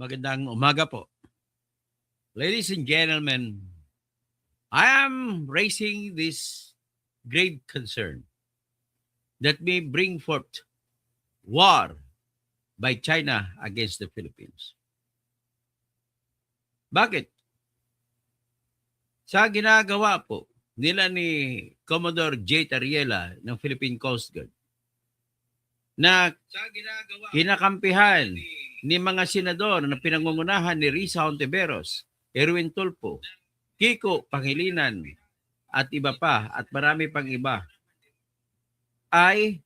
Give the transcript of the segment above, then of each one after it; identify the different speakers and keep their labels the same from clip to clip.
Speaker 1: Magandang umaga po. Ladies and gentlemen, I am raising this grave concern that may bring forth war by China against the Philippines. Bakit? Sa ginagawa po nila ni Commodore J. Tariela ng Philippine Coast Guard na kinakampihan ni mga senador na pinangungunahan ni Risa Hontiveros, Erwin Tulfo, Kiko Pangilinan, at iba pa, at marami pang iba, ay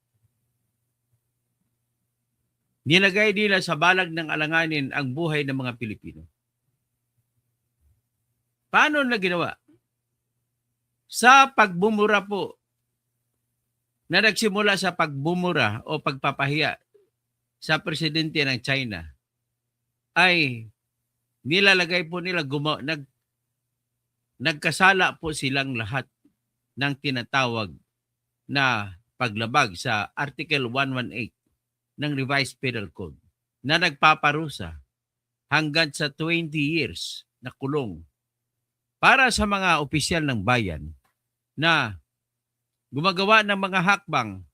Speaker 1: nilagay nila sa balag ng alanganin ang buhay ng mga Pilipino. Paano na ginawa? Sa pagbumura po, na nagsimula sa pagbumura o pagpapahiya sa presidente ng China, ay nilalagay po nila, nagkasala po silang lahat ng tinatawag na paglabag sa Article 118 ng Revised Penal Code na nagpaparusa hanggang sa 20 years na kulong para sa mga opisyal ng bayan na gumagawa ng mga hakbang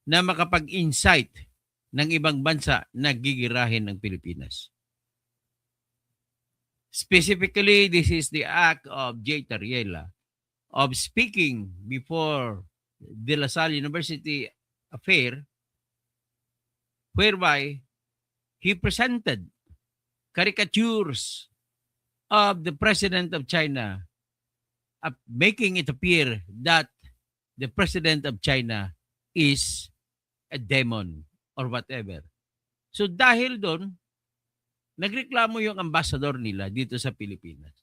Speaker 1: na makapag-incite ng ibang bansa na gigirahin ng Pilipinas. Specifically, this is the act of J. Tariela of speaking before De La Salle University affair, whereby he presented caricatures of the President of China, making it appear that the President of China is a demon or whatever. So dahil doon, nagreklamo yung ambassador nila dito sa Pilipinas.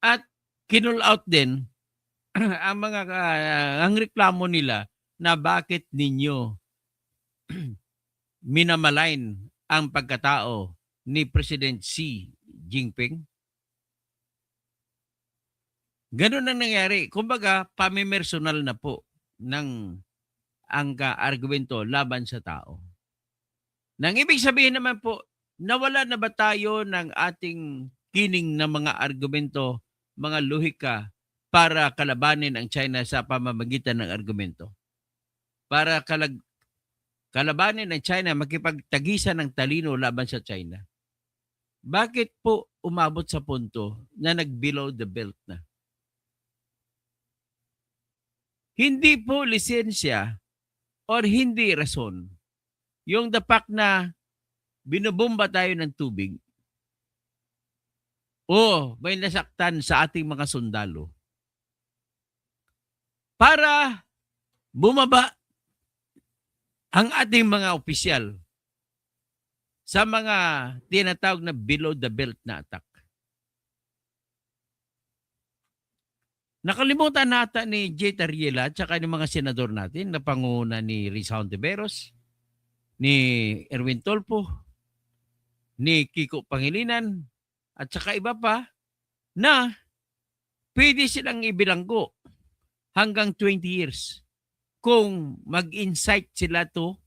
Speaker 1: At kinull out din ang reklamo nila na bakit ninyo minamalain ang pagkatao ni President Xi Jinping. Ganun ang nangyari. Kumbaga, pamimersonal na po ng ang argumento laban sa tao. Nang ibig sabihin naman po, nawala na ba tayo ng ating kining na mga argumento, mga lohika para kalabanin ang China sa pamamagitan ng argumento? Para kalabanin ng China, makipagtagisan ng talino laban sa China. Bakit po umabot sa punto na nag-below the belt na? Hindi po lisensya or hindi rason yung the fact na binubomba tayo ng tubig o may nasaktan sa ating mga sundalo para bumaba ang ating mga opisyal sa mga tinatawag na below the belt na attack. Nakalimutan nata ni J. Tariela at saka ng mga senador natin na panguna ni Risa Hontiveros, ni Erwin Tulfo, ni Kiko Pangilinan, at saka iba pa na pwede silang ibilanggo hanggang 20 years kung mag-incite sila to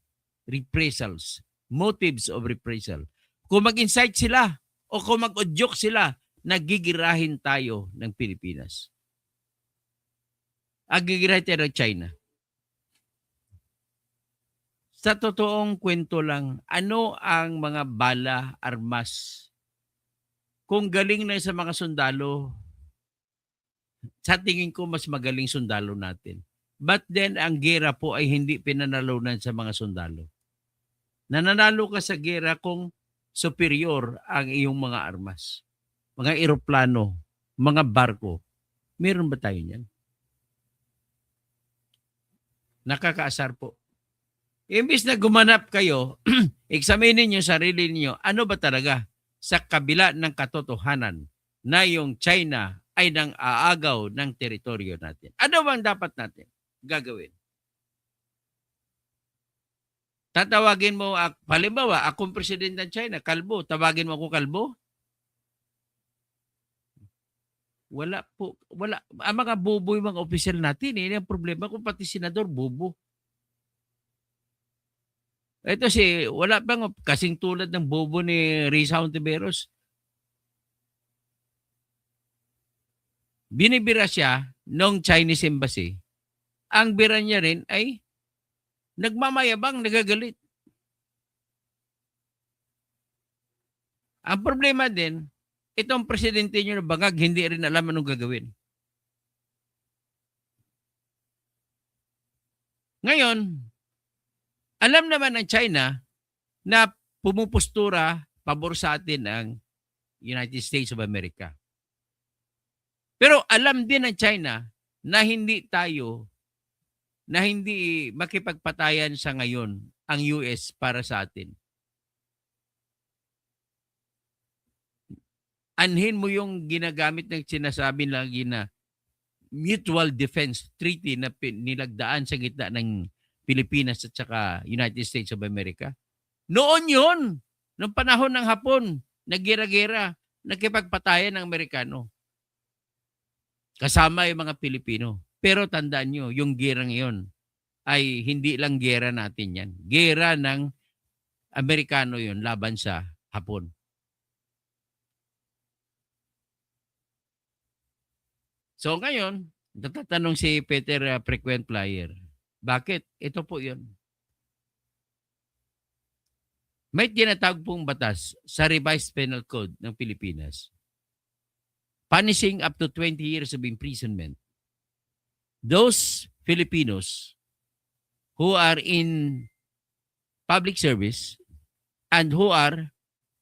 Speaker 1: reprisals, motives of reprisal. Kung mag-incite sila o kung mag-udyok sila, nagigirahin tayo ng Pilipinas. Agigirahin tayo ng China. Sa totoong kwento lang, ano ang mga bala, armas? Kung galing na sa mga sundalo, sa tingin ko mas magaling sundalo natin. But then, ang gera po ay hindi pinanalunan sa mga sundalo. Nananalo ka sa gera kung superior ang iyong mga armas. Mga eroplano, mga barko. Meron ba tayo niyan? Nakakaasar po. Imbis na gumanap kayo, examinin niyo sarili niyo, ano ba talaga sa kabila ng katotohanan na yung China ay nang aagaw ng teritoryo natin? Ano bang dapat natin gagawin? Tatawagin mo, halimbawa, akong presidente ng China, kalbo, tawagin mo ako kalbo? Wala po. Wala. Ang mga bobo yung mga opisyal natin. Ang problema kung pati senador, bobo. Ito wala bang kasing tulad ng bobo ni Risa Hontiveros. Binibira siya nung Chinese Embassy. Ang bira niya rin ay nagmamayabang, nagagalit. Ang problema din, itong presidente niyo na bangag, hindi rin alam anong gagawin. Ngayon, alam naman ng China na pumupostura pabor sa atin ang United States of America. Pero alam din ng China na hindi makipagpatayan sa ngayon ang US para sa atin. Anhin mo yung ginagamit ng sinasabi lagi na Mutual Defense Treaty na nilagdaan sa gitna ng Pilipinas at saka United States of America. Noon yun, noong panahon ng Hapon, nagira-gera, nakipagpatayan ng Amerikano. Kasama yung mga Pilipino. Pero tandaan nyo, yung gerang yun ay hindi lang gera natin yan. Gera ng Amerikano yun laban sa Hapon. So ngayon, natatanong si Peter Frequent Flyer, bakit? Ito po yun. May tinatawag pong batas sa Revised Penal Code ng Pilipinas, punishing up to 20 years of imprisonment those Filipinos who are in public service and who are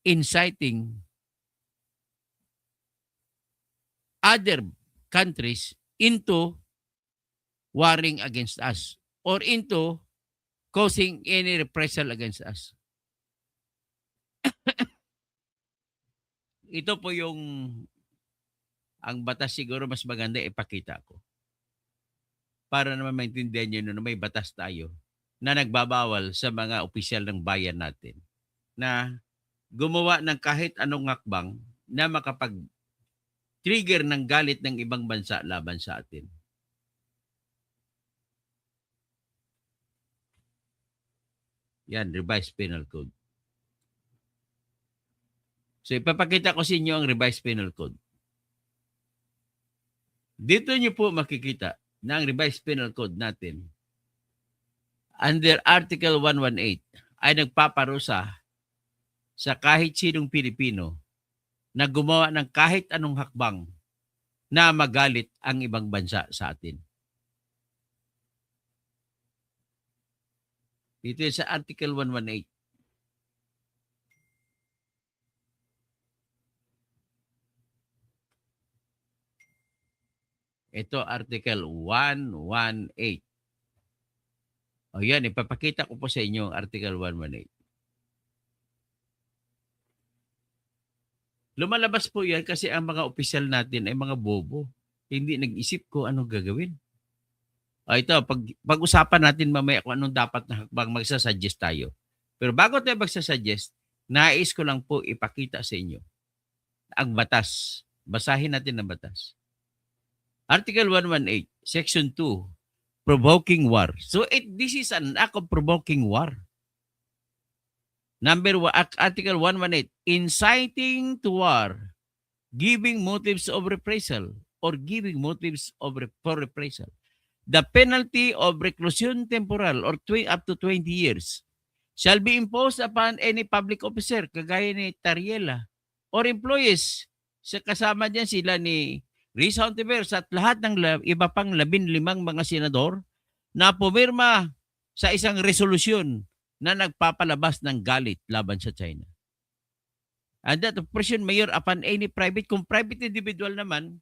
Speaker 1: inciting other countries into warring against us or into causing any reprisal against us. Ito po yung ang batas, siguro mas maganda ipakita ko para naman maintindihan nyo na may batas tayo na nagbabawal sa mga opisyal ng bayan natin na gumawa ng kahit anong hakbang na makapag-trigger ng galit ng ibang bansa laban sa atin. Yan, Revised Penal Code. So ipapakita ko sa inyo ang Revised Penal Code. Dito nyo po makikita na ang Revised Penal Code natin under Article 118 ay nagpaparusa sa kahit sinong Pilipino na gumawa ng kahit anong hakbang na magalit ang ibang bansa sa atin. Dito sa Article 118. Ito, Article 118. O yan, ipapakita ko po sa inyo ang Article 118. Lumalabas po yan kasi ang mga opisyal natin ay mga bobo. Hindi nag-isip ko anong gagawin. O ito, pag-usapan natin mamaya kung anong dapat na hakbang, magsasuggest tayo. Pero bago tayo magsasuggest, nais ko lang po ipakita sa inyo ang batas. Basahin natin ang batas. Article 118, Section 2, provoking war. So this is an act of provoking war. Number 1, Article 118, inciting to war, giving motives of reprisal or giving motives for reprisal. The penalty of reclusion temporal or up to 20 years shall be imposed upon any public officer, kagaya ni Tariela, or employees. Kasama dyan sila ni Risa Hontiveros at lahat ng iba pang 15 mga senador na pumirma sa isang resolusyon na nagpapalabas ng galit laban sa China. And that of prison mayor upon any private, kung private individual naman,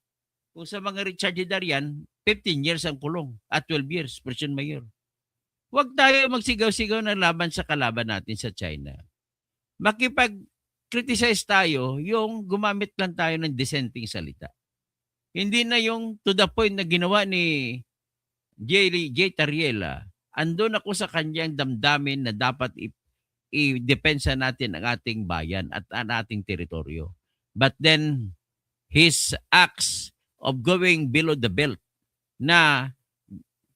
Speaker 1: kung sa mga Richard Hidarian, 15 years ang kulong at 12 years prison mayor. Huwag tayo magsigaw-sigaw ng laban sa kalaban natin sa China. Makipag-criticize tayo yung gumamit lang tayo ng dissenting salita. Hindi na yung to the point na ginawa ni J. Tariela. Andun ako sa kanyang damdamin na dapat i-depensa natin ang ating bayan at ang ating teritoryo. But then, his acts of going below the belt na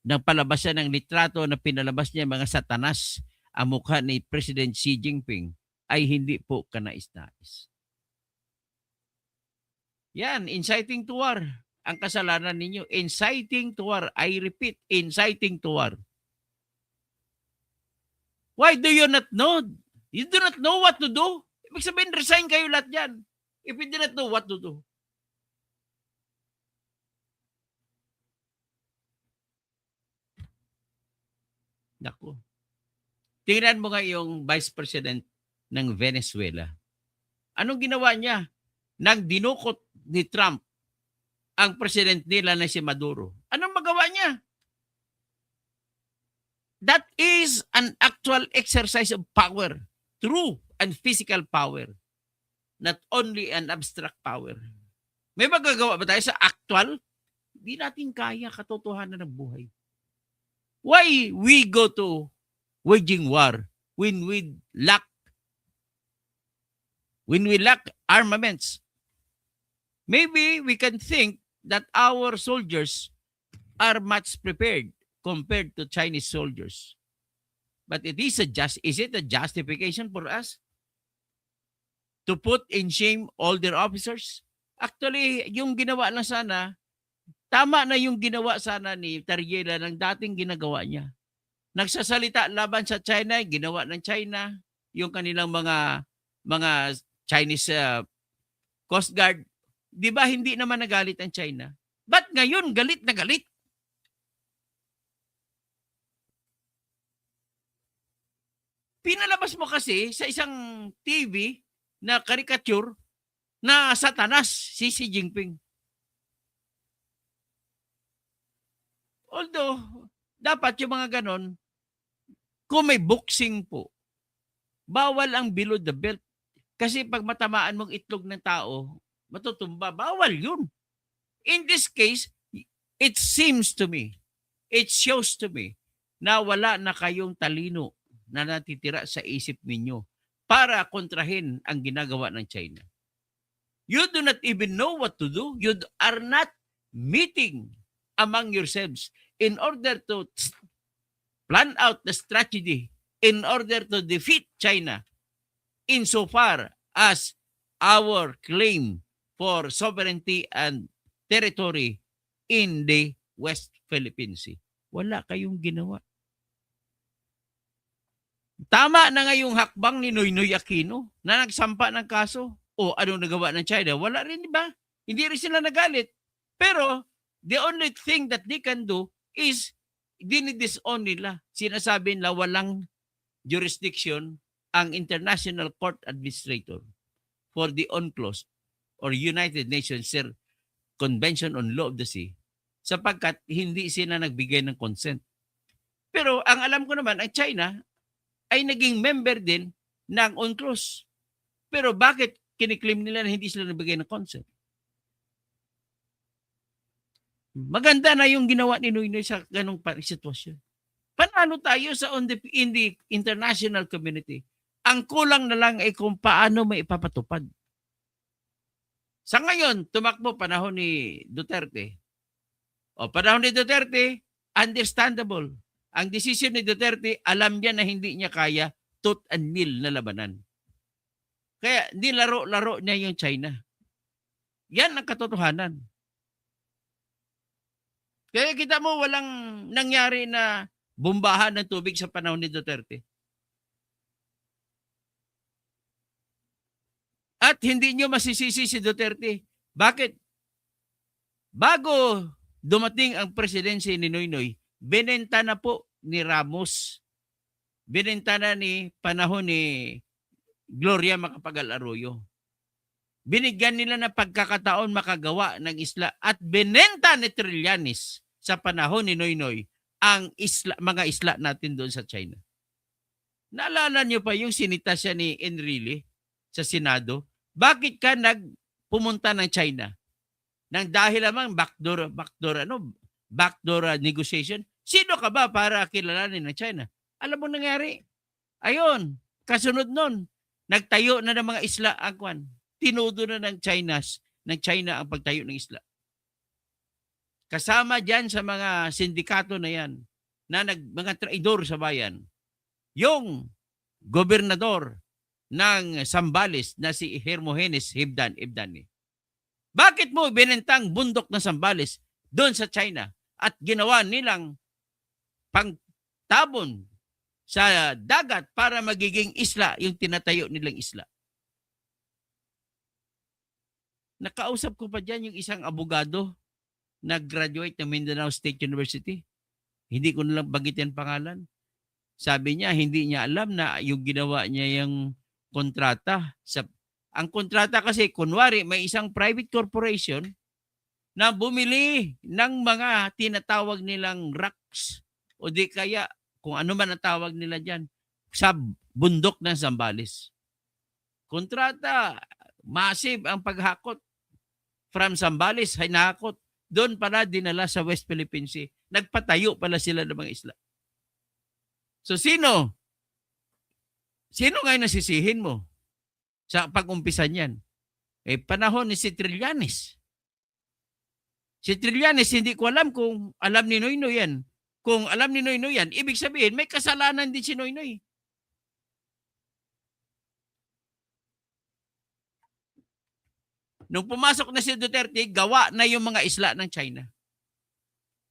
Speaker 1: nagpalabas siya ng litrato na pinalabas niya mga satanas ang mukha ni President Xi Jinping ay hindi po kanais-nais. Yan, inciting to war. Ang kasalanan ninyo, inciting to war. I repeat, inciting to war. Why do you not know? You do not know what to do. Ibig sabihin, resign kayo lahat dyan. If you do not know what to do. Naku. Tingnan mo nga yung Vice President ng Venezuela. Anong ginawa niya? Nang dinukot ni Trump ang president nila na si Maduro. Anong magawa niya? That is an actual exercise of power. True and physical power. Not only an abstract power. May magagawa ba tayo sa actual? Hindi natin kaya katotohanan ng buhay. Why we go to waging war when we lack armaments? Maybe we can think that our soldiers are much prepared compared to Chinese soldiers. But is it a justification for us to put in shame all their officers? Actually, yung ginawa lang sana, tama na yung ginawa sana ni Tariela ng dating ginagawa niya. Nagsasalita laban sa China, ginawa ng China, yung kanilang mga Chinese Coast Guard. Di ba hindi naman nagalit ang China? Ba't ngayon galit na galit? Pinalabas mo kasi sa isang TV na caricature na satanas si Xi Jinping. Although, dapat yung mga ganon, kung may boxing po, bawal ang below the belt. Kasi pag matamaan mong itlog ng tao, matutumba. Bawal yun. In this case, it seems to me, it shows to me, na wala na kayong talino na natitira sa isip ninyo para kontrahin ang ginagawa ng China. You do not even know what to do. You are not meeting among yourselves in order to plan out the strategy in order to defeat China insofar as our claim for sovereignty and territory in the West Philippine Sea. Wala kayong ginawa. Tama na nga yung hakbang ni Noynoy Aquino na nagsampa ng kaso. O ano nagawa ng China? Wala rin, di ba? Hindi rin sila nagalit. Pero the only thing that they can do is dinidisown nila. Sinasabi na walang jurisdiction ang International Court Administrator for the UNCLOS or United Nations Convention on Law of the Sea sapagkat hindi sila nagbigay ng consent. Pero ang alam ko naman, ang China ay naging member din ng UNCLOS. Pero bakit kiniklaim nila na hindi sila nagbigay ng consent? Maganda na yung ginawa ni Noynoy sa ganong sitwasyon. Panalo tayo in the international community. Ang kulang na lang ay kung paano may ipapatupad. Sa ngayon, tumakbo panahon ni Duterte. O panahon ni Duterte, understandable. Ang desisyon ni Duterte, alam niya na hindi niya kaya tooth and nail na labanan. Kaya nilaro-laro niya yung China. Yan ang katotohanan. Kaya kita mo walang nangyari na bombahan ng tubig sa panahon ni Duterte. At hindi nyo masisisi si Duterte. Bakit? Bago dumating ang presidency ni Noynoy, binenta na po ni Ramos. Binenta na ni panahon ni Gloria Macapagal Arroyo. Binigyan nila ng pagkakataon makagawa ng isla at binenta ni Trillanes sa panahon ni Noynoy ang mga isla natin doon sa China. Naalala niyo pa yung sinita siya ni Enrile sa Senado? Bakit ka pumunta ng China? Nang dahil lamang backdoor negotiation? Sino ka ba para kilalanin ng China? Alam mo nangyari? Ayun, kasunod nun, nagtayo na ng mga isla ang tinudo na ng China ang pagtayo ng isla. Kasama diyan sa mga sindikato na yan, na mga traidor sa bayan, yung gobernador ng Zambales na si Hermogenes Ibdani. Bakit mo binentang bundok ng Zambales doon sa China at ginawa nilang pangtabon sa dagat para magiging isla yung tinatayo nilang isla? Nakausap ko pa dyan yung isang abogado na graduate ng Mindanao State University. Hindi ko nalang bagitin pangalan. Sabi niya, hindi niya alam na yung ginawa niya yung kontrata. Ang kontrata kasi, kunwari, may isang private corporation na bumili ng mga tinatawag nilang rocks o di kaya kung ano man ang tawag nila dyan sa bundok ng Zambales. Kontrata, massive ang paghakot from Zambales, hinakot. Doon pala dinala sa West Philippine Sea. Nagpatayo pala sila ng mga isla. So sino ngayon nasisihin mo sa pag-umpisa niyan? Panahon ni si Trillanes. Si Trillanes, hindi ko alam kung alam ni Noynoy yan. Kung alam ni Noynoy yan, ibig sabihin may kasalanan din si Noynoy. Nung pumasok na si Duterte, gawa na yung mga isla ng China.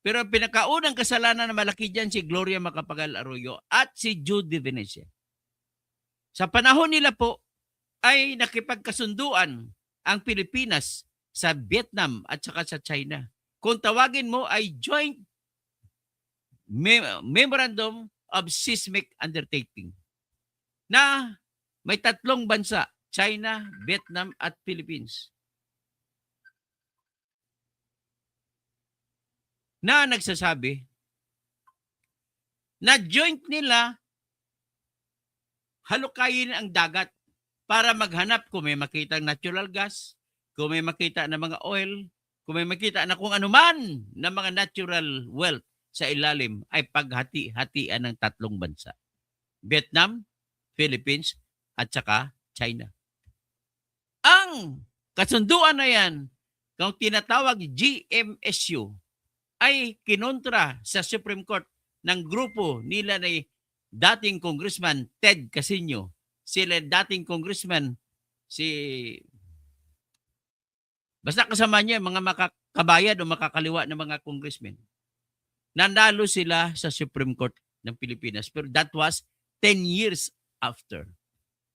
Speaker 1: Pero ang pinakaunang kasalanan na malaki dyan si Gloria Macapagal Arroyo at si Judy Venecia. Sa panahon nila po ay nakipagkasunduan ang Pilipinas sa Vietnam at saka sa China. Kung tawagin mo ay Joint Memorandum of Seismic Undertaking na may 3 bansa, China, Vietnam at Philippines, na nagsasabi na joint nila halukayin ang dagat para maghanap kung may makita natural gas, kung may makita na mga oil, kung may makita na kung anuman na mga natural wealth sa ilalim ay paghati-hatian ng 3 bansa. Vietnam, Philippines, at saka China. Ang kasunduan na yan, kung tinatawag GMSU, ay kinontra sa Supreme Court ng grupo nila ni dating Congressman Ted Casino. Sila dating Congressman basta kasama niya mga makakabayad o makakaliwa ng mga congressmen. Nanalo sila sa Supreme Court ng Pilipinas. Pero that was 10 years after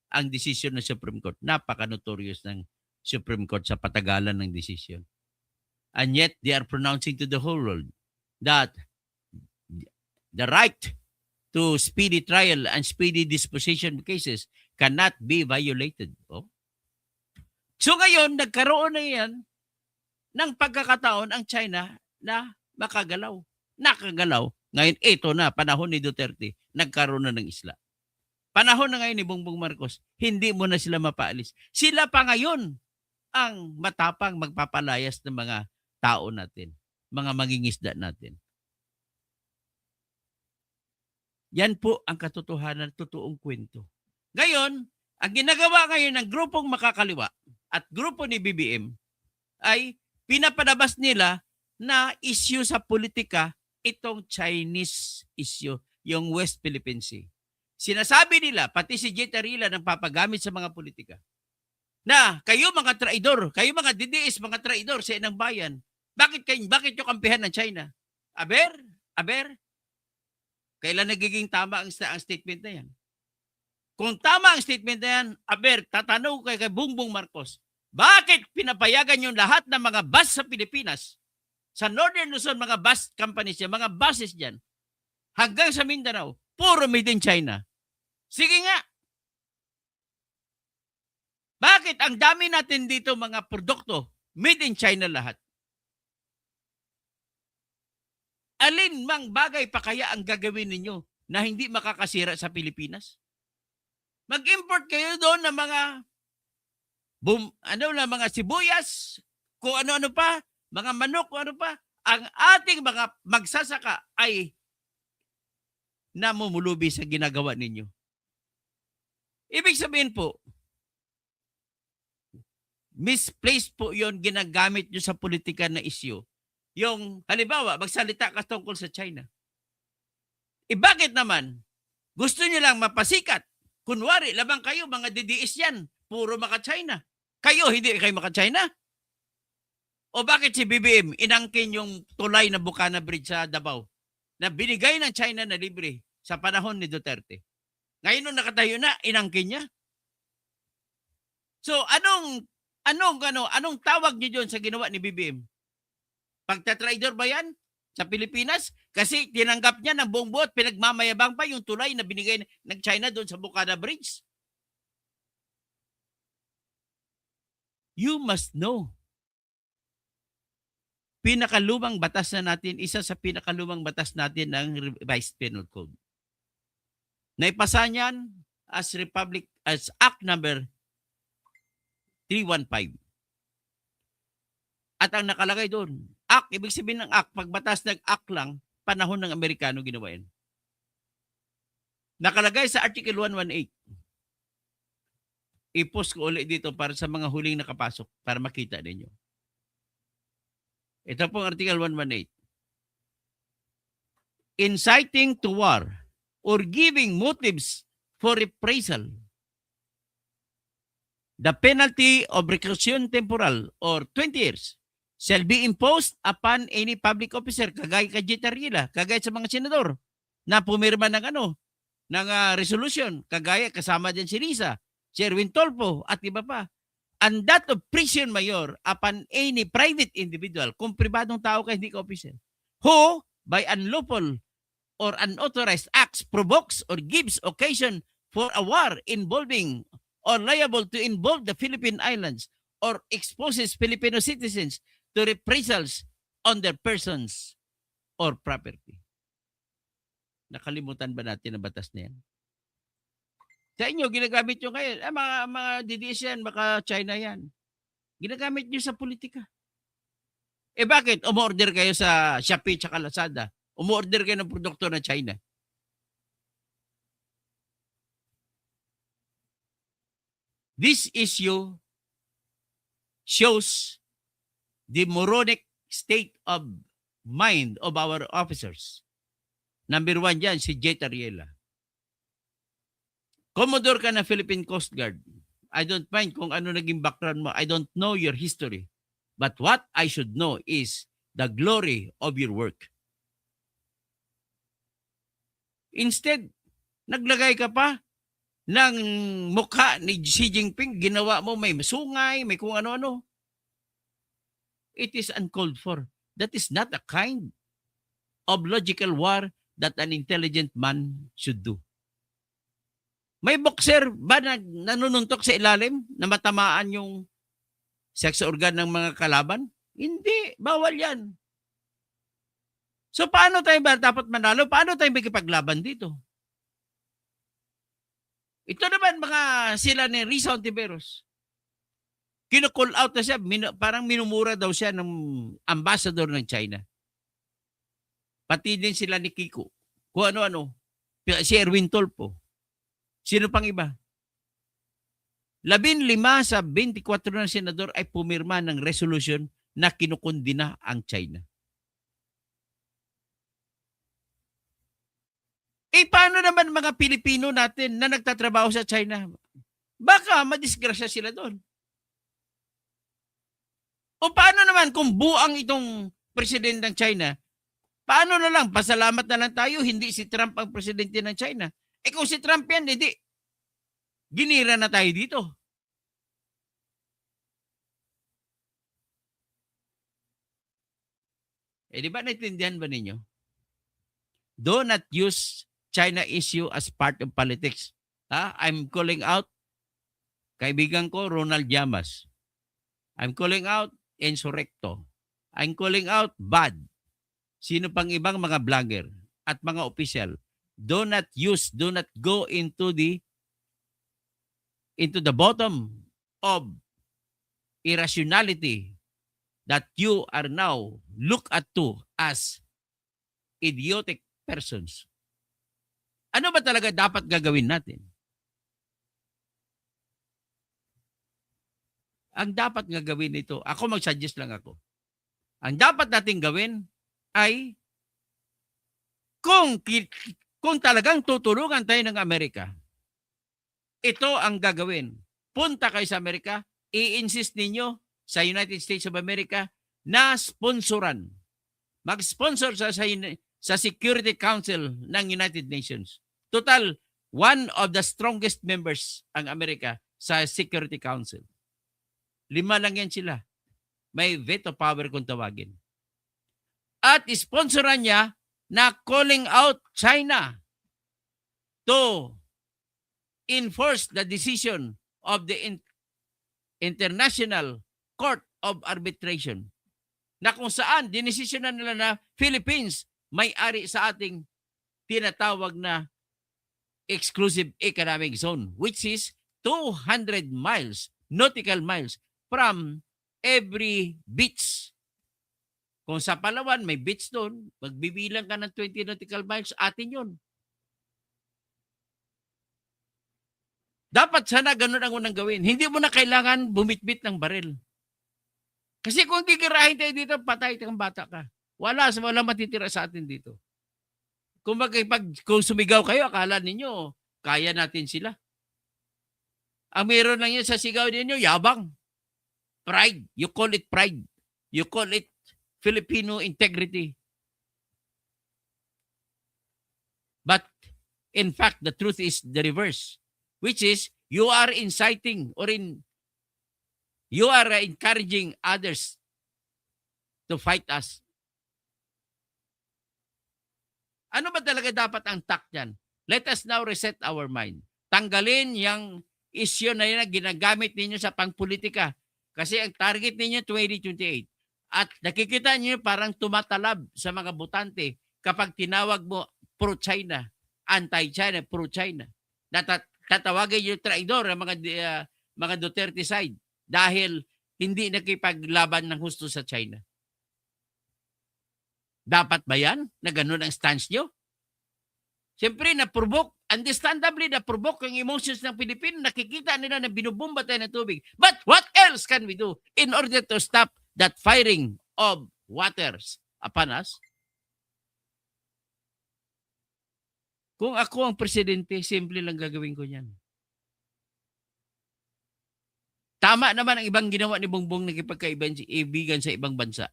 Speaker 1: ang desisyon ng Supreme Court. Napaka-notorious ng Supreme Court sa patagalan ng desisyon. And yet, they are pronouncing to the whole world that the right to speedy trial and speedy disposition cases cannot be violated. Oh. So ngayon, nagkaroon na yan ng pagkakataon ang China na makagalaw. Nakagalaw. Ngayon, ito na, panahon ni Duterte, nagkaroon na ng isla. Panahon na ngayon ni Bongbong Marcos, hindi mo na sila mapaalis. Sila pa ngayon ang matapang magpapalayas ng mga tao natin, mga mangingisda natin. Yan po ang katotohanan, totoong kwento. Ngayon, ang ginagawa ngayon ng grupong makakaliwa at grupo ni BBM ay pinapadabas nila na issue sa politika itong Chinese issue, yung West Philippine Sea. Sinasabi nila, pati si Jet Arila nang papagamit sa mga politika, na kayo mga traidor, kayo mga DDS, mga traidor sa inang bayan, bakit yung kampihan ng China? Aber, kailan nagiging tama ang statement na yan? Kung tama ang statement na yan, aber, tatanong kay Bongbong Marcos, bakit pinapayagan yung lahat ng mga bus sa Pilipinas, sa Northern Luzon, mga bus companies yan, mga buses dyan, hanggang sa Mindanao, puro made in China? Sige nga. Bakit ang dami natin dito mga produkto, made in China lahat? Alin mang bagay pa kaya ang gagawin ninyo na hindi makakasira sa Pilipinas? Mag-import kayo doon ng mga sibuyas, kung ano-ano pa, mga manok, kung ano pa. Ang ating mga magsasaka ay namumulubi sa ginagawa ninyo. Ibig sabihin po, misplaced po yon ginagamit nyo sa politika na issue. Yung, halimbawa, magsalita ka tungkol sa China. Bakit naman Gusto nyo lang mapasikat. Kunwari, labang kayo, mga DDS yan. Puro maka-China. Kayo, hindi kayo maka-China? O bakit si BBM inangkin yung tulay na Bukana Bridge sa Davao na binigay ng China na libre sa panahon ni Duterte? Ngayon nung nakatayo na, inangkin niya. So anong tawag niyo doon sa ginawa ni BBM? Pagtatraidor ba yan sa Pilipinas? Kasi tinanggap niya ng buong buot, pinagmamayabang pa yung tulay na binigay ng China doon sa Bukana Bridge. You must know. Pinakalumang batas na natin, isa sa pinakalumang batas natin ng Revised Penal Code. Naipasa niyan as Act number 315. At ang nakalagay doon, Act, ibig sabihin ng Act, pag batas nag-Act lang, panahon ng Amerikano ginawa yan. Nakalagay sa Article 118. I-post ko ulit dito para sa mga huling nakapasok para makita ninyo. Ito pong Article 118. Inciting to war or giving motives for reprisal. The penalty of reclusion temporal or 20 years shall be imposed upon any public officer, kagaya kay Gitarrila, kagaya sa mga senador na pumirma ng resolution, kagaya kasama din si Risa, si Erwin Tolpo at iba pa. And that of prison mayor upon any private individual, kung pribadong tao ka, hindi ka officer, who by unlawful or unauthorized acts provokes or gives occasion for a war involving or liable to involve the Philippine Islands or exposes Filipino citizens to reprisals on their persons or property. Nakalimutan ba natin ang batas na yan? Sa inyo, ginagamit nyo ngayon. Mga DDS yan, baka China yan. Ginagamit nyo sa politika. Eh bakit? Umorder kayo sa Shopee at Lazada. Umorder kayo ng produkto ng China. This issue shows the moronic state of mind of our officers. Number 1 dyan, si Jet Ariela. Commodore ka na Philippine Coast Guard. I don't mind kung ano naging background mo. I don't know your history. But what I should know is the glory of your work. Instead, naglagay ka pa ng mukha ni Xi Jinping. Ginawa mo may masungay, may kung ano-ano. It is uncalled for. That is not a kind of logical war that an intelligent man should do. May boxer ba na nanununtok sa ilalim na matamaan yung sex organ ng mga kalaban? Hindi. Bawal yan. So paano tayo ba dapat manalo? Paano tayo makipaglaban dito? Ito naman mga sila ni Risa Ontiveros. Kino-call out na siya. Parang minumura daw siya ng ambassador ng China. Pati din sila ni Kiko. Kung ano-ano. Si Erwin Tolpo. Sino pang iba? 15 sa 24 ng senador ay pumirma ng resolution na kinukundina ang China. Eh paano naman mga Pilipino natin na nagtatrabaho sa China? Baka madisgrasya sila doon. O paano naman kung buang itong presidente ng China? Paano na lang? Pasalamat na lang tayo, hindi si Trump ang presidente ng China. Eh kung si Trump yan, hindi. Ginira na tayo dito. Eh di ba naintindihan ba ninyo? Do not use China issue as part of politics. I'm calling out kaibigan ko Ronald Llamas. I'm calling out Enzo Recto. I'm calling out Bad. Sino pang ibang mga vlogger at mga official. Do not go into the bottom of irrationality that you are now looked at to as idiotic persons. Ano ba talaga dapat gagawin natin? Ang dapat gagawin nito, ako mag-suggest lang ako. Ang dapat natin gawin ay kung Kung talagang tutulungan tayo ng Amerika, ito ang gagawin. Punta kayo sa Amerika, i-insist ninyo sa United States of America na sponsoran. Mag-sponsor sa Security Council ng United Nations. Total, one of the strongest members ang Amerika sa Security Council. 5 lang yan sila. May veto power kung tawagin. At sponsoran niya na calling out China to enforce the decision of the International Court of Arbitration, na kung saan dinesisyonan nila na Philippines may-ari sa ating tinatawag na exclusive economic zone, which is 200 miles, nautical miles from every beach. Kung sa Palawan may beach doon, magbibilang ka ng 20 nautical miles, atin yun. Dapat sana ganun ang unang gawin. Hindi mo na kailangan bumitbit ng baril. Kasi kung kikirahin tayo dito, patay kang bata ka. Wala matitira sa atin dito. Kung sumigaw kayo, akala ninyo, kaya natin sila. Ang meron lang yun sa sigaw ninyo, yabang. Pride. You call it pride. You call it Filipino integrity. But in fact, the truth is the reverse, which is you are inciting you are encouraging others to fight us. Ano ba talaga dapat ang tack dyan? Let us now reset our mind. Tanggalin yung issue na yun na ginagamit ninyo sa pangpolitika. Kasi ang target ninyo 2028. At nakikita niyo parang tumatalab sa mga botante kapag tinawag mo pro-China, anti-China, pro-China. Tatawagin yung traidor ang mga Duterte side dahil hindi nakipaglaban ng husto sa China. Dapat ba yan na ganun ang stance nyo? Siyempre, understandably na-provoke ang emotions ng Pilipino. Nakikita nila na binubomba tayo ng tubig. But what else can we do in order to stop that firing of waters upon us? Kung ako ang presidente, simple lang gagawin ko yan. Tama naman ang ibang ginawa ni Bongbong nakipagkaibigan sa ibang bansa.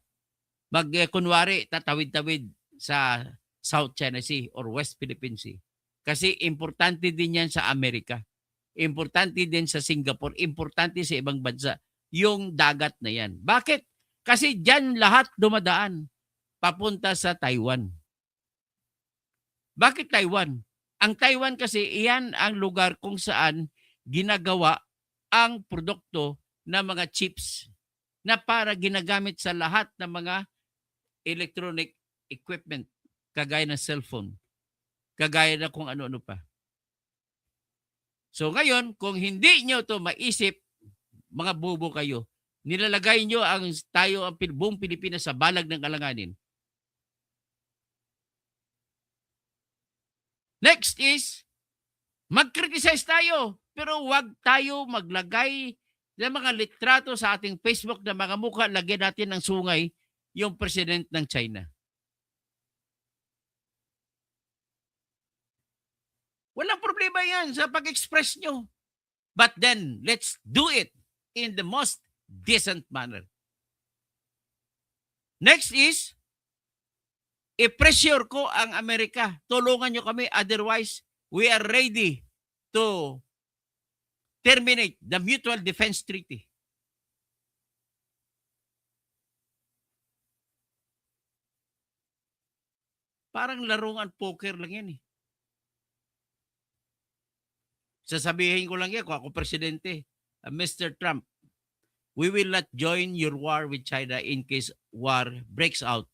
Speaker 1: Kunwari, tatawid-tawid sa South China Sea or West Philippine Sea. Kasi importante din yan sa Amerika. Importante din sa Singapore. Importante sa ibang bansa. Yung dagat na yan. Bakit? Kasi dyan lahat dumadaan papunta sa Taiwan. Bakit Taiwan? Ang Taiwan kasi iyan ang lugar kung saan ginagawa ang produkto ng mga chips na para ginagamit sa lahat ng mga electronic equipment, kagaya ng cellphone, kagaya na kung ano-ano pa. So ngayon, kung hindi nyo to maisip, mga bobo kayo, nilalagay nyo ang buong Pilipinas sa balag ng alanganin. Next is, mag-criticize tayo, pero wag tayo maglagay ng mga litrato sa ating Facebook na mga mukha, lagyan natin ng sungay yung president ng China. Walang problema yan sa pag-express nyo. But then, let's do it in the most decent manner. Next is, i-pressure ko ang Amerika. Tulungan nyo kami, otherwise, we are ready to terminate the Mutual Defense Treaty. Parang larungan poker lang yan eh. Sasabihin ko lang yan kung ako presidente. Mr. Trump, we will not join your war with China in case war breaks out.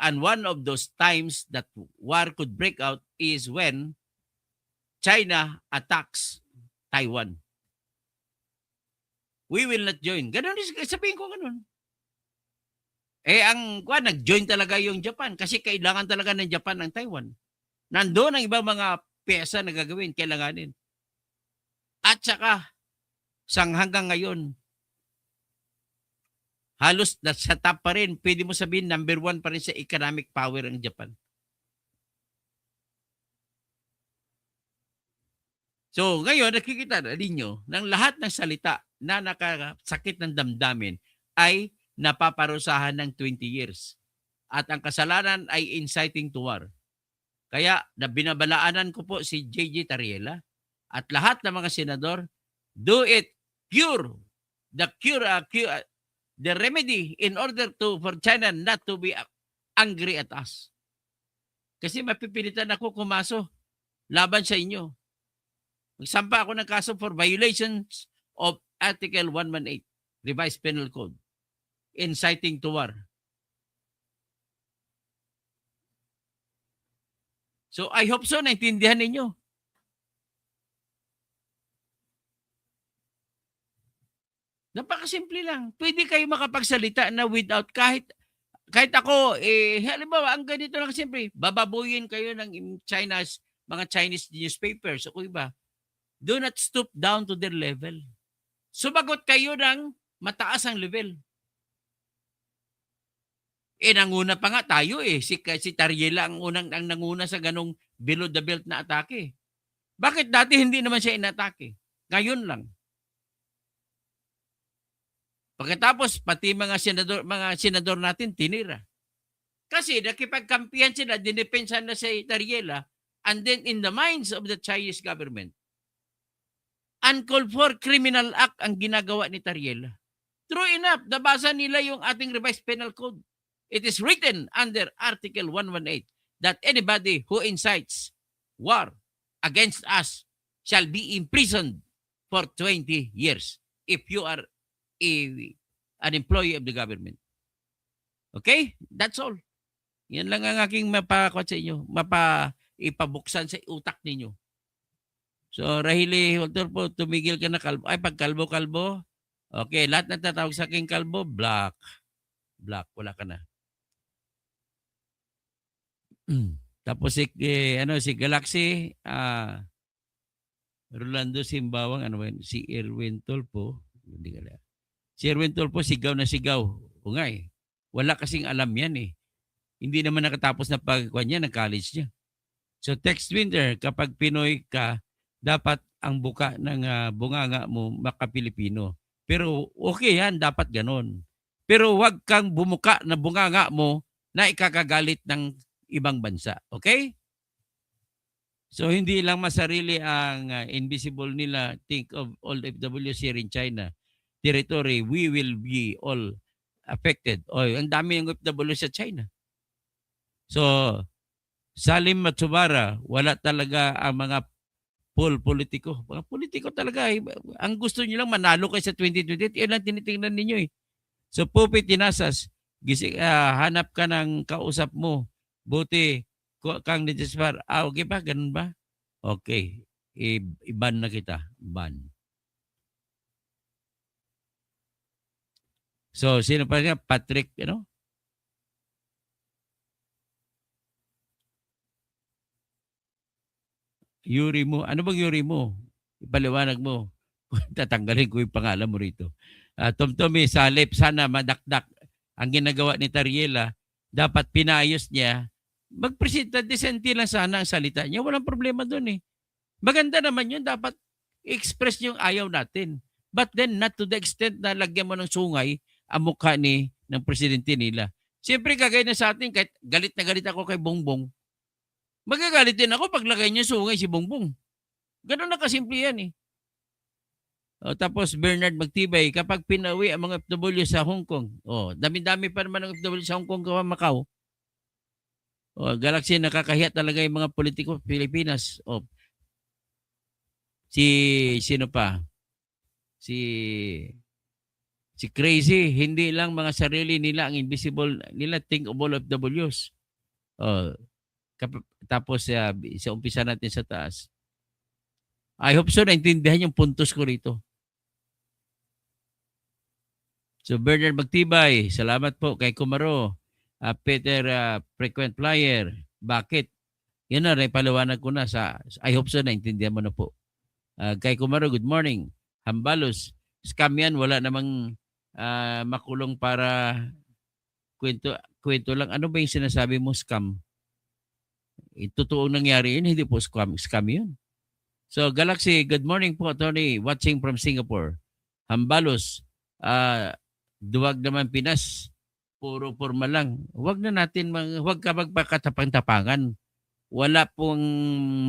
Speaker 1: And one of those times that war could break out is when China attacks Taiwan. We will not join. Ganun, sabihin ko ganun. Nag-join talaga yung Japan kasi kailangan talaga ng Japan ng Taiwan. Nandoon ang ibang mga pyesa na gagawin, kailanganin. At saka, hanggang ngayon, halos sa top pa rin, pwede mo sabihin, number 1 pa rin sa economic power ang Japan. So ngayon, nakikita na ninyo ng lahat ng salita na nakasakit ng damdamin ay napaparusahan ng 20 years. At ang kasalanan ay inciting to war. Kaya binabalaanan ko po si JJ Tariela at lahat ng mga senador, do it, the remedy in order for China not to be angry at us. Kasi mapipilitan ako kumaso laban sa inyo. Magsampa ako ng kaso for violations of Article 118, Revised Penal Code, inciting to war. So I hope so, naintindihan ninyo. Napakasimple lang. Pwede kayo makapagsalita na without kahit ako, halimbawa, ang ganito lang simple, bababuyin kayo ng mga Chinese newspapers o iba. Do not stoop down to their level. Sumagot kayo ng mataas ang level. Nanguna pa nga tayo Si Tariela ang nanguna sa ganong below the belt na atake. Bakit dati hindi naman siya inatake? Ngayon lang. Pagkatapos, pati mga senador natin tinira. Kasi nakipagkampihan sila, dinepensa na si Tariela, and then in the minds of the Chinese government, uncalled for criminal act ang ginagawa ni Tariela. True enough, nabasa nila yung ating revised penal code. It is written under Article 118 that anybody who incites war against us shall be imprisoned for 20 years if you are an employee of the government. Okay? That's all. Yan lang ang aking mapakot sa inyo, ipabuksan sa utak ninyo. So, Rahili Holter po, tumigil ka na kalbo. Ay, pag kalbo-kalbo, okay, lahat na tatawag sa aking kalbo, black, wala ka na. Tapos si Galaxy, Rolando Simbawang, si Erwin Tolpo, hindi ka lang. Si Erwin Tolpo, sigaw na sigaw. O nga wala kasing alam yan Hindi naman nakatapos na pagkuhan niya ng college niya. So text winter, kapag Pinoy ka, dapat ang buka ng bunganga mo maka-Pilipino. Pero okay yan, dapat ganon. Pero wag kang bumuka na bunganga mo na ikakagalit ng ibang bansa. Okay? So hindi lang masarili ang invisible nila. Think of all FWs here in China. Territory, we will be all affected. Ang dami ng OFW sa China. So, Salim Matsubara, wala talaga ang mga politiko. Mga politiko talaga. Ang gusto nyo lang manalo kayo sa 2028. Yan lang tinitingnan ninyo So, Pupi Tinasas, hanap ka ng kausap mo. Buti, kang Nitispar. Okay ba? Ganun ba? Okay. I-ban na kita. Ban. So, sino pa nga? Patrick, Yuri mo. Ano bang Yuri mo? Ipaliwanag mo. Tatanggalin ko yung pangalan mo rito. Tomtomi, Salip, sana madakdak ang ginagawa ni Tariela. Dapat pinayos niya. Magpresenta decente lang sana ang salita niya. Walang problema doon Maganda naman yun. Dapat express yung ayaw natin. But then, not to the extent na lagyan mo ng sungay ang mukha ng presidente nila. Siyempre, kagaya na sa atin, kahit galit na galit ako kay Bongbong, magagalit din ako pag lagay niya sungay si Bongbong. Ganun na kasimple yan tapos Bernard Magtibay, kapag pinawi ang mga FW sa Hong Kong, dami-dami pa naman ng FW sa Hong Kong kawa Macau. Galaxy, nakakahiya talaga yung mga politiko Pilipinas. Sino pa? Si Crazy, hindi lang mga sarili nila ang invisible nila, think of all FWs. Tapos sa umpisa natin sa taas. I hope so naintindihan yung puntos ko rito. So Bernard Magtibay, salamat po kay Kumaro. Peter Frequent Flyer, bakit? Yan na, paliwanag ko na I hope so naintindihan mo na po. Kay Kumaro, good morning. Hambalos, scam yan, wala namang makulong para kwento lang. Ano ba yung sinasabi mo, scam? Totoong nangyari yun, hindi po scam yun. So Galaxy, good morning po Tony, watching from Singapore. Hambalos, duwag naman Pinas, puro porma lang. Huwag na natin, huwag ka magpakatapang-tapangan. Wala pong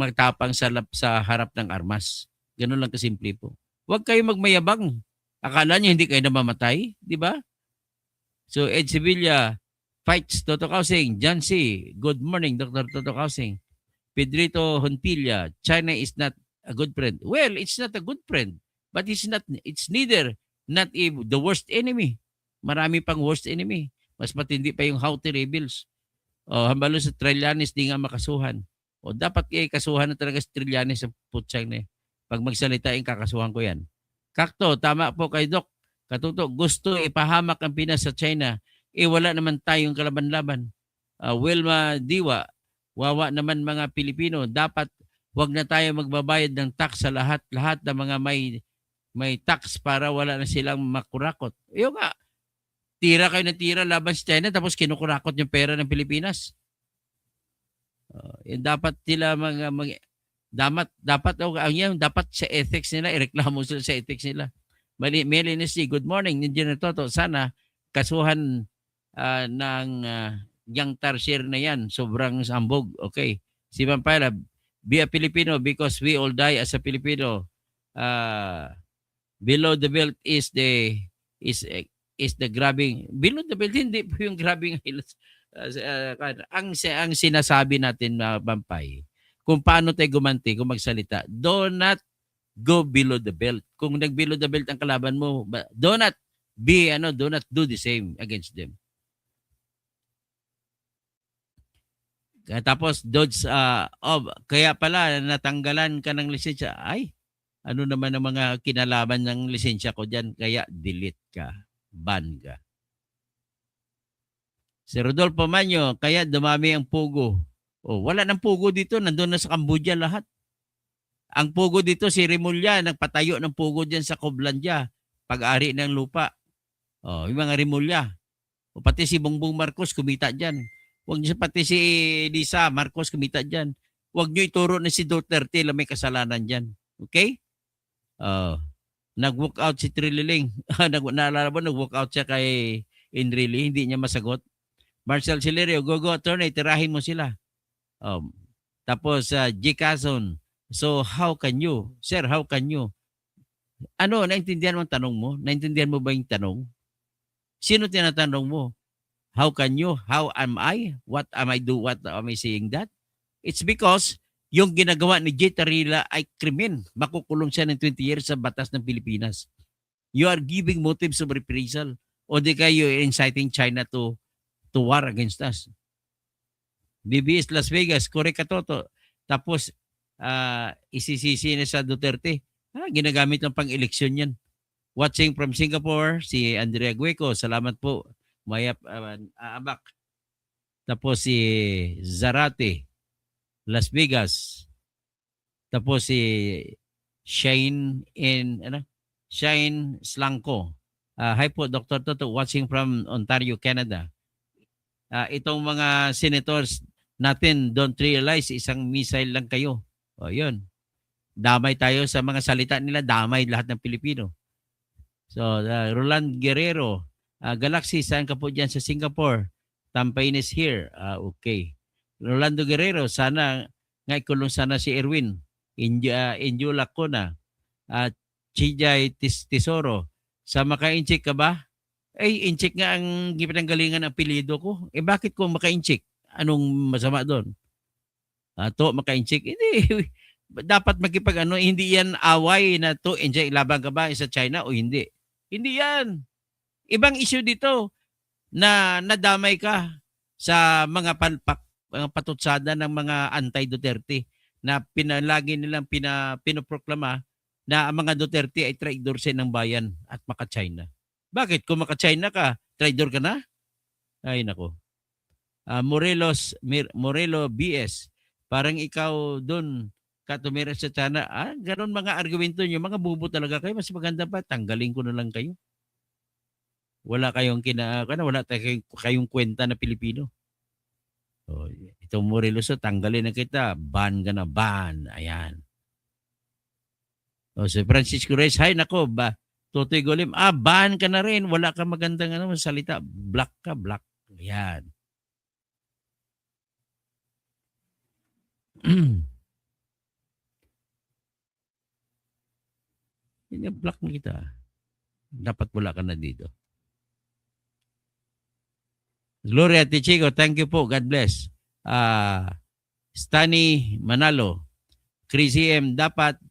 Speaker 1: magtapang sa harap ng armas. Ganun lang kasimple po. Huwag kayo magmayabang. Akala niyo hindi kayo namamatay, di ba? So Ed Sevilla, fights Toto Kausing, John C. Good morning, Dr. Toto Kausing. Pedrito Hontilla, China is not a good friend. Well, it's not a good friend, but it's neither not the worst enemy. Marami pang worst enemy. Mas matindi pa yung Houthi rebels. O, hambalo sa Trillanes, di nga makasuhan. O, dapat kasuhan na talaga sa Trillanes sa putsang na. Pag magsalita, kakasuhan ko yan. Kakto, tama po kay Doc. Katuto, gusto ipahamak ang Pinas sa China. Wala naman tayong kalaban-laban. Wilma Diwa, wawa naman mga Pilipino. Dapat wag na tayo magbabayad ng tax sa lahat ng mga may tax para wala na silang makurakot. Yung nga, tira kayo na tira laban sa China tapos kinukurakot yung pera ng Pilipinas. Dapat sila dapat sa ethics nila, ireklamo sila sa ethics nila. Melinis, good morning, Engineer Toto. Sana kasuhan ng young tarsier na yan, sobrang sambog. Okay. Si Vampira, be a Filipino because we all die as a Filipino. Below the belt is the grabbing. Below the belt, hindi po yung grabbing heels. Ang sinasabi natin, Bampay, kung paano tayo gumanti, kung magsalita, do not go below the belt. Kung nag-below the belt ang kalaban mo, do not do the same against them. Tapos, Dodge, kaya pala natanggalan ka ng lisensya. Ay, ano naman ang mga kinalaman ng lisensya ko dyan? Kaya delete ka, ban ka. Si Rodolfo Manyo, kaya dumami ang pugo. Wala nang pugo dito, nandun na sa Cambodia lahat. Ang pugo dito, si Rimulya, nagpatayo ng pugo dyan sa Coblandia, pag-ari ng lupa. Yung mga Rimulya. Pati si Bongbong Marcos kumita dyan. Huwag niyo pati si Lisa Marcos kumita dyan. Huwag niyo ituro na si Duterte na may kasalanan dyan. Okay? Nag-walk out si Trililing. Naalala mo, nag-walk out siya kay Enrile. Hindi niya masagot. Marcel Silerio, go attorney, tirahin mo sila. Tapos G. Cason, so how can you? Sir, how can you? Naintindihan mo ang tanong mo? Naintindihan mo ba yung tanong? Sino tinatanong mo? How can you? How am I? What am I do? What am I saying that? It's because yung ginagawa ni J. Tarila ay krimen. Makukulong siya ng 20 years sa batas ng Pilipinas. You are giving motives of reprisal. O di kayo inciting China to war against us. BBS Las Vegas, correct ka Toto. Tapos, isisisi na sa Duterte. Ginagamit ng pang-eleksyon yan. Watching from Singapore, si Andrea Gueco. Salamat po. Mayap Abak. Tapos si Zarate, Las Vegas. Tapos si Shane Slanco. Hi po, Dr. Toto, watching from Ontario, Canada. Itong mga senators natin don't realize isang missile lang kayo. Yun. Damay tayo sa mga salita nila, damay lahat ng Pilipino. So, Roland Guerrero, Galaxy, saan ka po dyan sa Singapore? Tampain is here. Okay. Rolando Guerrero, sana nga ikulong sana si Erwin. Indio Lacona. Chijay Tesoro, sa maka-incheck ka ba? Incheck nga ang ginagalingan ng apelyido ko. Bakit ko maka-incheck? Anong masama doon? To maka-incheck? Hindi. Dapat hindi yan away na to, laban ka ba sa China o hindi? Hindi yan. Ibang issue dito na nadamay ka sa mga patutsada ng mga anti-Duterte na lagi nilang pinoproklama na ang mga Duterte ay traidor sa ng bayan at maka-China. Bakit? Kung maka-China ka, traidor ka na? Ay, nako. Morelo BS, parang ikaw doon katumira sa China. Ganon mga argumento nyo. Mga bubo talaga kayo. Mas maganda pa, tanggalin ko na lang kayo. Wala kayong wala kayong kwenta na Pilipino. Itong Morelos, tanggalin na kita. Ban ka na, ban. Ayan. O si Francisco Reyes, hay nako ba, Totoy Golim, ban ka na rin, wala ka magandang salita, black ka, black. Yan. Black na kita. Dapat wala ka na dito. Gloria Tichigo, thank you po. God bless. Stani Manalo, Chris M, dapat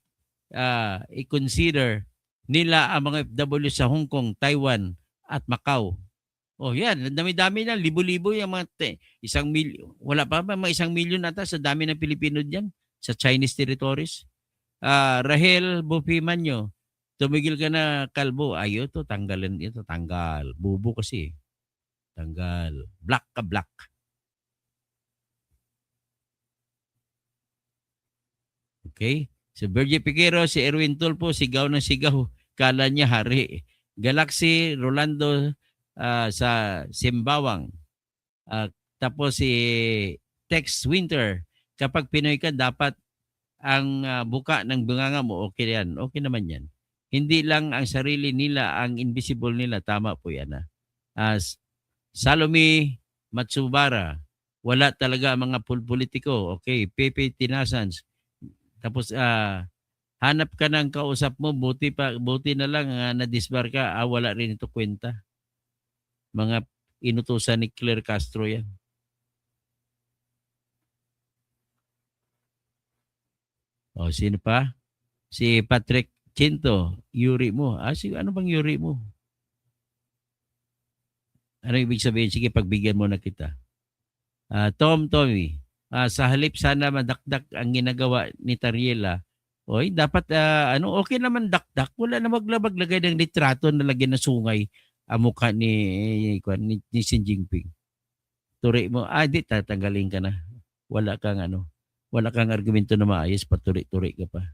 Speaker 1: i-consider nila ang mga FW sa Hong Kong, Taiwan at Macau. Oh, yan. Dami-dami na. Libo-libo yung mga 1,000,000. Wala pa ba mga 1,000,000 ata sa dami ng Pilipino dyan sa Chinese territories. Rahel Bufimanyo, tumigil ka na kalbo. Ayo to, tanggalin ito. Tanggal. Bubo kasi. Tanggal. Black ka, black. Okay? Si Bergie Piquero, si Erwin Tulpo, sigaw ng sigaw. Kala niya hari. Galaxy Rolando sa Simbawang. Tapos si Tex Winter, kapag Pinoy ka, dapat ang buka ng bunganga mo, okay yan. Okay naman yan. Hindi lang ang sarili nila, ang invisible nila. Tama po yan. Salome Matsubara, wala talaga mga politiko. Okay, Pepe Tinasans. Tapos hanap ka ng kausap mo, buti na lang na-disbar ka, wala rin ito kwenta. Mga inutusan ni Claire Castro yan. O, sino pa? Si Patrick Chinto, Yuri mo. Ano bang Yuri mo? Ano ibig sabihin? Sige, pagbigyan mo na kita. Tommy, sa halip sana madakdak ang ginagawa ni Tariela. Oy, dapat okay naman dakdak. Wala na maglagay ng litrato na lagyan ng sungay ang mukha ni Xi Jinping. Turi mo, di tatanggalin ka na. Wala kang argumento na maayos, paturi-turi ka pa.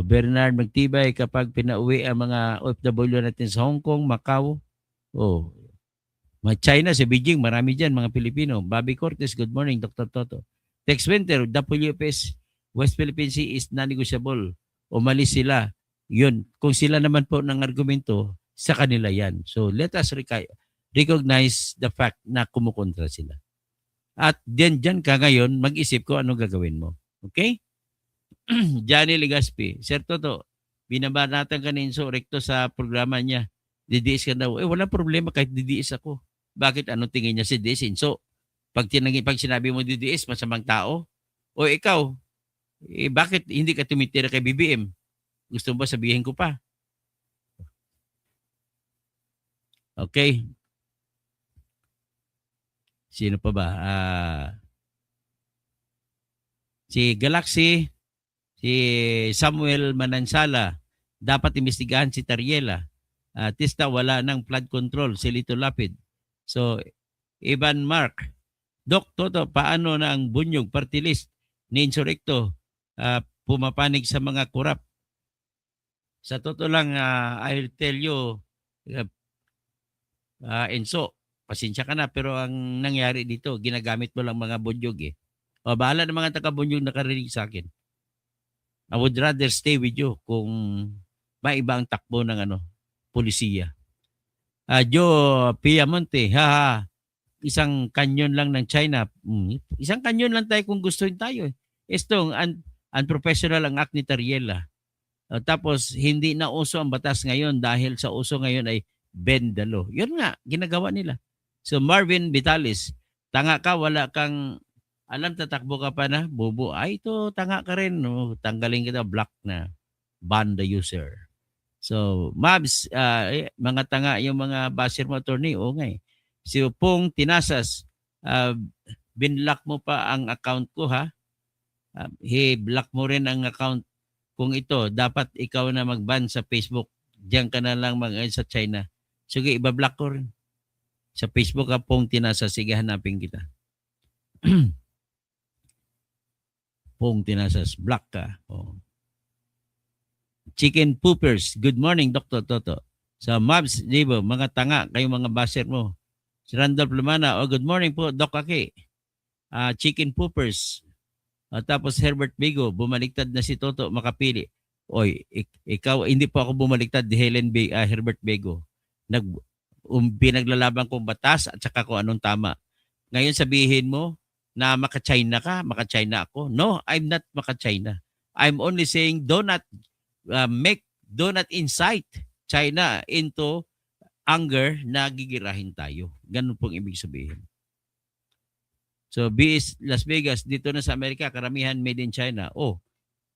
Speaker 1: Bernard Magtibay, kapag pinauwi ang mga OFW natin sa Hong Kong, Macau, mga China, sa Beijing, marami dyan, mga Pilipino. Bobby Cortez, good morning, Dr. Toto. Tex Winter, WFS, West Philippine Sea is non-negotiable. Umalis sila. Yun, kung sila naman po ng argumento, sa kanila yan. So let us recognize the fact na kumukontra sila. At dyan ka ngayon, mag-isip ko ano gagawin mo. Okay? Johnny Legaspi, Sir Toto, binabanatan ka ni Inso Recto sa programa niya. DDS ka daw. Wala problema kahit DDS ako. Bakit? Anong tingin niya si DDS? Inso, pag sinabi mo DDS, masamang tao? O ikaw, bakit hindi ka tumitira kay BBM? Gusto mo ba sabihin ko pa? Okay. Sino pa ba? Si Galaxy, si Samuel Manansala, dapat imbestigahan si Tariela. Tista, wala ng flood control, si Lito Lapid. So, Ivan Mark, Doc Toto, paano na ang bunyog party list ni Insurrecto pumapanig sa mga kurap? Sa totoo lang, I'll tell you, Enzo, pasensya ka na, pero ang nangyari dito, ginagamit mo lang mga bunyog eh. Bahala ng mga taga-bunyog nakarinig sa akin. I would rather stay with you kung maiba ang takbo ng polisiya. Joe Piamonte, isang kanyon lang ng China. Isang kanyon lang tayo kung gustuin tayo. Itong unprofessional ang act ni Tariela. Tapos hindi na uso ang batas ngayon dahil sa uso ngayon ay bend the law. Yun nga, ginagawa nila. So Marvin Vitalis, tanga ka, wala kang alam, tatakbo ka pa na, bubo. Ito, tanga ka rin. No? Tanggalin kita, block na. Ban the user. So, Mabs, mga tanga yung mga basher mo, attorney. O nga eh. Si Pong Tinasas, binlock mo pa ang account ko, ha? Block mo rin ang account kung ito. Dapat ikaw na mag-ban sa Facebook. Diyan ka na lang sa China. Sige, ibablock ko rin. Sa Facebook, Pong Tinasas. Sige, hanapin kita. Pong Tinasas, block ka. Chicken Poopers, good morning, Dr. Toto. Sa Mabs, Dibo, mga tanga, kayo mga baser mo. Si Randolph Lumana, good morning po, Doc Aki. Chicken Poopers, Tapos Herbert Bigo, bumaliktad na si Toto makapili. Oy, ikaw, hindi po ako bumaliktad, Herbert Bigo. Pinaglalaban kong batas at saka kung anong tama. Ngayon sabihin mo na maka-China ka, maka-China ako. No, I'm not maka-China. I'm only saying do not incite China into anger na gigirahin tayo. Ganun pong ibig sabihin. So, Las Vegas, dito na sa Amerika, karamihan made in China. Oh,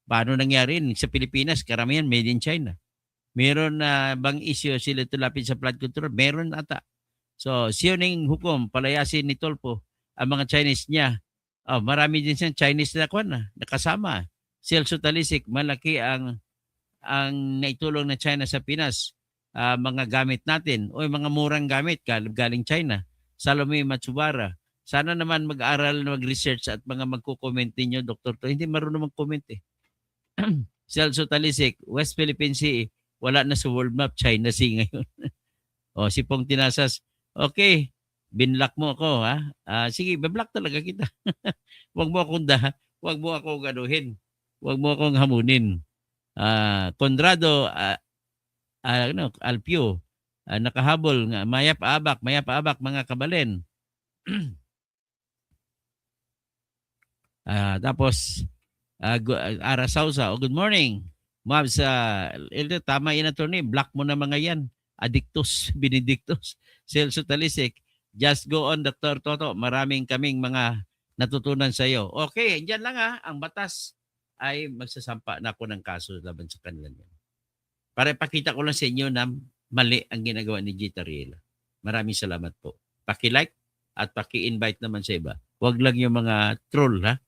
Speaker 1: paano nangyari sa Pilipinas, karamihan made in China. Meron na bang issue sila tulapin sa flood control? Meron ata. So, siyoning hukom, palayasin ni Tolpo, ang mga Chinese niya. Oh, marami din siyang Chinese na nakasama. Celso Talisik, malaki ang naitulong ng China sa Pinas. Mga gamit natin, o mga murang gamit galing China. Salome Matsubara. Sana naman mag-aral, mag-research at mga magko-comment ninyo, Dr. To. Hindi marunong mag-comment eh. Celso Talisik, West Philippine Sea, wala na sa world map, China Sea ngayon. Si Pong Tinasas, okay, binlock mo ako, ha? Sige, bablock talaga kita. Huwag mo akong ganuhin. Huwag mo akong hamunin. Conrado Alpio, nakahabol nga, mayap-abak mga kabalen. Tapos Ara Sausa, good morning. Mabs, tama yun, attorney, block mo na mga yan. Adictus, Benedictus, Celso Talisik, just go on, Dr. Toto. Maraming kaming mga natutunan sa iyo. Okay, dyan lang ang batas ay magsasampa na ako ng kaso laban sa kanila. Para ipakita ko lang sa inyo na mali ang ginagawa ni Gita Riela. Maraming salamat po. Paki-like at paki-invite naman sa iba. Huwag lang yung mga troll, ha?